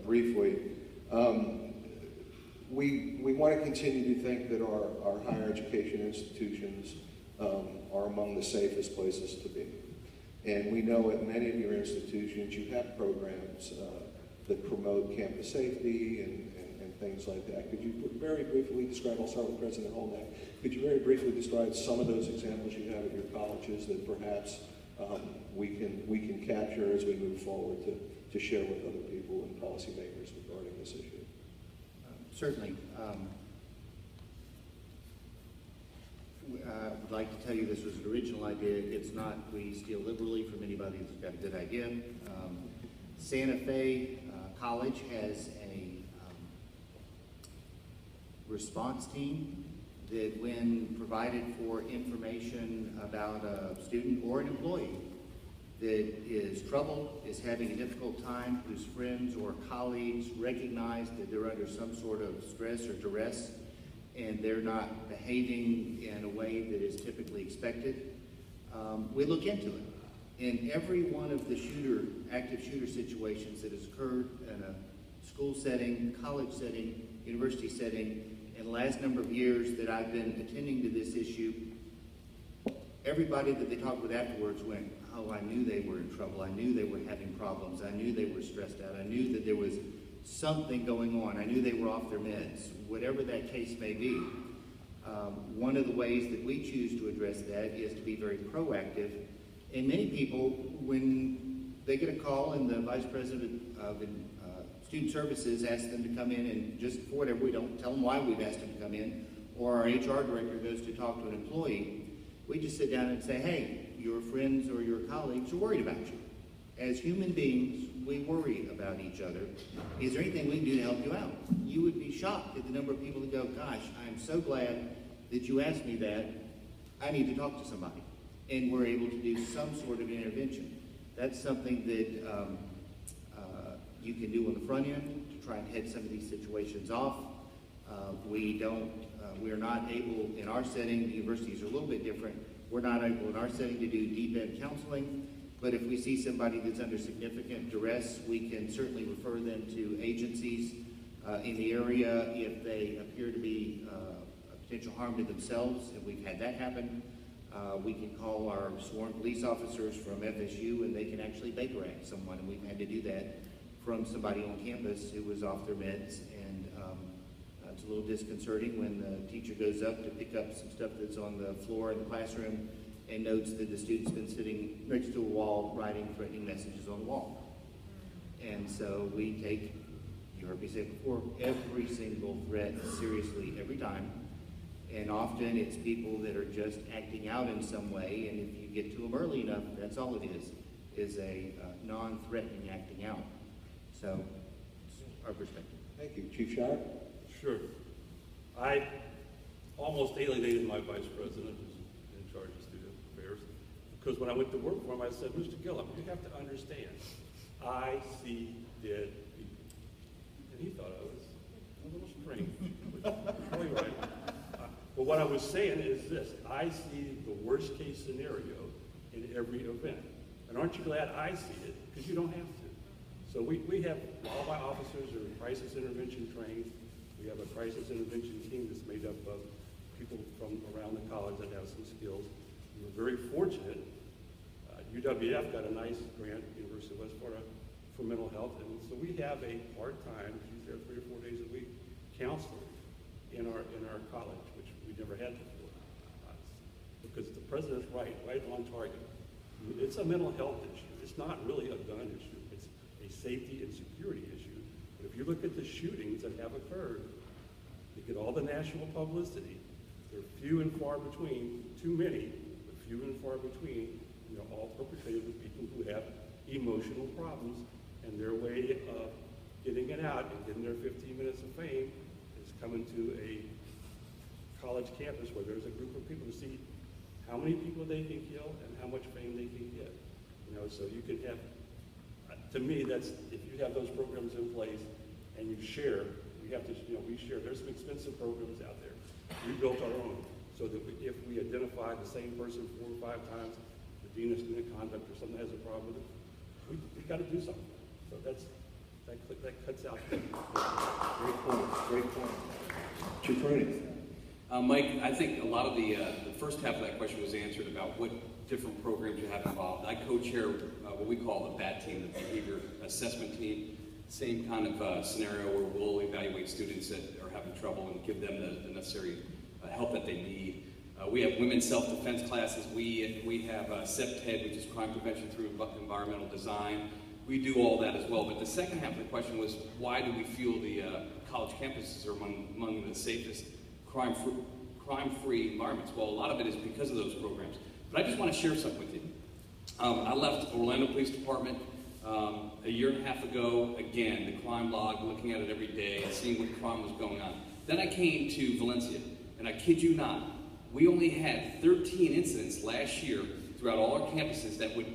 briefly. We want to continue to think that our higher education institutions are among the safest places to be. And we know at many of your institutions you have programs that promote campus safety and things like that. Could you very briefly describe, I'll start with President Holnack, could you very briefly describe some of those examples you have at your colleges that perhaps we can capture as we move forward to share with other people and policymakers regarding this issue? Certainly. I would like to tell you this was an original idea. It's not. We steal liberally from anybody that's got a good idea. Santa Fe College has a response team that, when provided for information about a student or an employee that is troubled, is having a difficult time, whose friends or colleagues recognize that they're under some sort of stress or duress and they're not behaving in a way that is typically expected, we look into it. In every one of the active shooter situations that has occurred in a school setting, college setting, university setting, in the last number of years that I've been attending to this issue, everybody that they talked with afterwards went, oh, I knew they were in trouble. I knew they were having problems. I knew they were stressed out. I knew that there was something going on. I knew they were off their meds, whatever that case may be. One of the ways that we choose to address that is to be very proactive. And many people, when they get a call and the Vice President of Student Services asks them to come in, and just for whatever, we don't tell them why we've asked them to come in, or our HR director goes to talk to an employee, we just sit down and say, hey, your friends or your colleagues are worried about you. As human beings, we worry about each other. Is there anything we can do to help you out? You would be shocked at the number of people that go, gosh, I'm so glad that you asked me that. I need to talk to somebody. And we're able to do some sort of intervention. That's something that you can do on the front end to try and head some of these situations off. We're not able, in our setting, the universities are a little bit different. We're not able in our setting to do deep end counseling, but if we see somebody that's under significant duress, we can certainly refer them to agencies in the area if they appear to be a potential harm to themselves, and we've had that happen. We can call our sworn police officers from FSU, and they can actually Baker Act someone, and we've had to do that from somebody on campus who was off their meds. And it's a little disconcerting when the teacher goes up to pick up some stuff that's on the floor in the classroom and notes that the student's been sitting next to a wall writing threatening messages on the wall. And so we take, you heard me say before, every single threat seriously every time. And often it's people that are just acting out in some way, and if you get to them early enough, that's all it is a non-threatening acting out. So, it's our perspective. Thank you. Chief Shire? Sure. I almost alienated my vice president, who's in charge of student affairs, because when I went to work for him, I said, Mr. Gillum, you have to understand, I see dead people. And he thought I was a little strange, but probably right. But what I was saying is this: I see the worst case scenario in every event. And aren't you glad I see it? Because you don't have to. So we have, all my officers are crisis intervention trained. We have a crisis intervention team that's made up of people from around the college that have some skills. We're very fortunate. UWF got a nice grant, University of West Florida, for mental health. And so we have a part-time, she's there 3 or 4 days a week, counselor in our college, which we never had before. Because the president's right on target. It's a mental health issue. It's not really a gun issue. It's a safety and security issue. But if you look at the shootings that have occurred, you get all the national publicity. They're few and far between, too many, but few and far between. And they're all perpetrated with people who have emotional problems, and their way of getting it out and getting their 15 minutes of fame is coming to a college campus where there's a group of people to see how many people they can kill and how much fame they can get. So you can have, to me, that's, if you have those programs in place and you share, we have to, we share. There's some expensive programs out there. We built our own so that if we identify the same person 4 or 5 times, the dean of student conduct or something has a problem with it, we got to do something. So that That's outstanding. Great point, great point. Chief Rooney. Mike, I think a lot of the first half of that question was answered about what different programs you have involved. I co-chair what we call the BAT team, the Behavior Assessment Team. Same kind of scenario where we'll evaluate students that are having trouble and give them the necessary help that they need. We have women's self-defense classes. We have CEPTED, which is crime prevention through environmental design. We do all that as well. But the second half of the question was, why do we feel the college campuses are among the safest crime-free environments? Well, a lot of it is because of those programs. But I just want to share something with you. I left Orlando Police Department a year and a half ago. Again, the crime log, looking at it every day, seeing what crime was going on. Then I came to Valencia, and I kid you not, we only had 13 incidents last year throughout all our campuses that would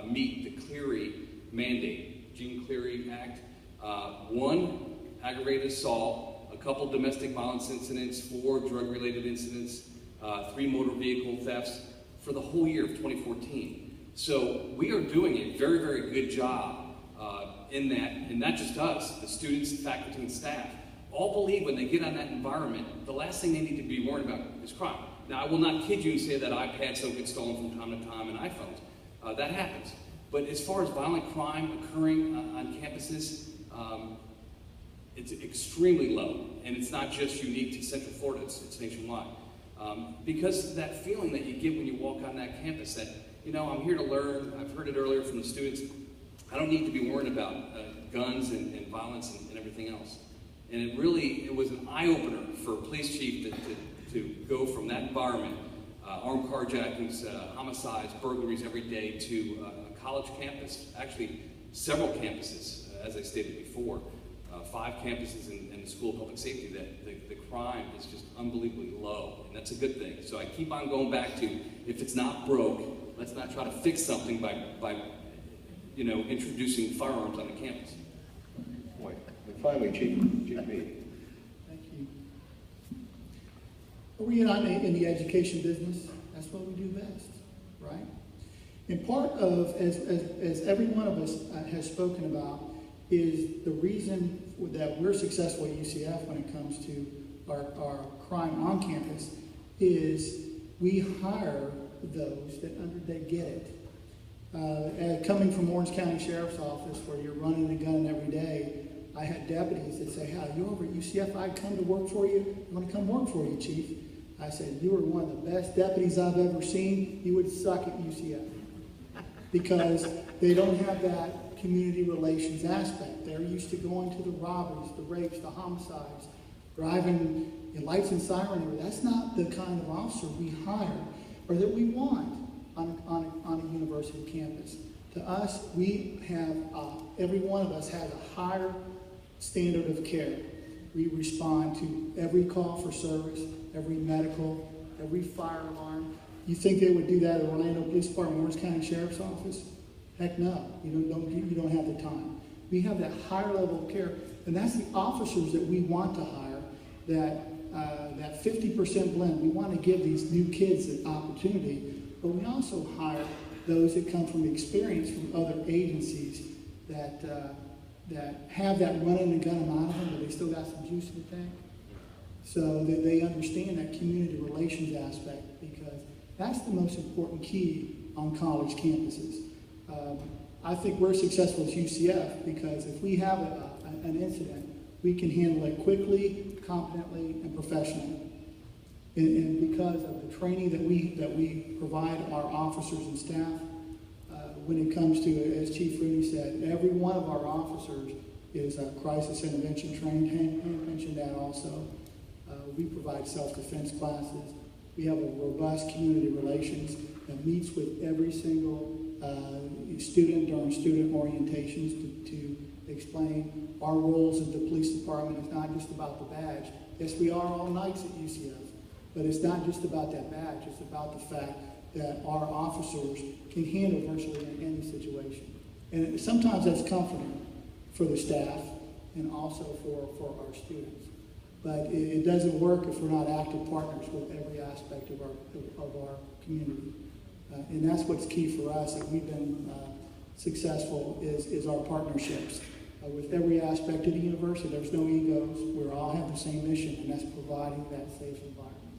meet the Clery mandate, Gene Cleary Act. 1 aggravated assault, a couple domestic violence incidents, 4 drug-related incidents, 3 motor vehicle thefts for the whole year of 2014. So we are doing a very, very good job in that, and not just us, the students, faculty, and staff, all believe when they get on that environment, the last thing they need to be worried about is crime. Now, I will not kid you and say that iPads don't get stolen from time to time and iPhones. That happens. But as far as violent crime occurring on campuses, it's extremely low. And it's not just unique to Central Florida, it's nationwide. Because that feeling that you get when you walk on that campus that, you know, I'm here to learn. I've heard it earlier from the students. I don't need to be worried about guns and violence and everything else. And it was an eye-opener for a police chief to go from that environment, armed carjackings, homicides, burglaries every day, to a college campus, actually several campuses, as I stated before, 5 campuses in the School of Public Safety, that the crime is just unbelievably low, and that's a good thing. So I keep on going back to, if it's not broke, let's not try to fix something by you know, introducing firearms on the campus. Point. And finally, Chief Meade. Thank you. We're not in the education business. That's what we do best, right? And part of, as every one of us has spoken about, is the reason that we're successful at UCF when it comes to our crime on campus is we hire those that they get it. Coming from Orange County Sheriff's Office, where you're running the gun every day, I had deputies that say, "How you over at UCF? I'd come to work for you. I want to come work for you, Chief." I said, "You are one of the best deputies I've ever seen. You would suck at UCF." Because they don't have that community relations aspect. They're used to going to the robberies, the rapes, the homicides, driving lights and siren. That's not the kind of officer we hire or that we want on a university campus. To us, we have, every one of us has a higher standard of care. We respond to every call for service, every medical, every fire alarm. You think they would do that at Orlando Police Department, Orange County Sheriff's Office? Heck no, you don't have the time. We have that higher level of care, and that's the officers that we want to hire, that 50% blend. We want to give these new kids an opportunity, but we also hire those that come from experience from other agencies that have that running the gun amount of them, but they still got some juice in the tank. So that they understand that community relations aspect, because that's the most important key on college campuses. I think we're successful at UCF because if we have an incident, we can handle it quickly, competently, and professionally. And because of the training that we provide our officers and staff, when it comes to, as Chief Rooney said, every one of our officers is crisis intervention trained. Hank mentioned that also. We provide self-defense classes. We have a robust community relations that meets with every single student during student orientations to explain our roles at the police department. It's not just about the badge. Yes, we are all knights at UCF, but it's not just about that badge. It's about the fact that our officers can handle virtually any situation. And sometimes that's comforting for the staff and also for our students. But it doesn't work if we're not active partners with every aspect of our community. And that's what's key for us, that we've been successful, is our partnerships. with every aspect of the university. There's no egos. We all have the same mission, and that's providing that safe environment.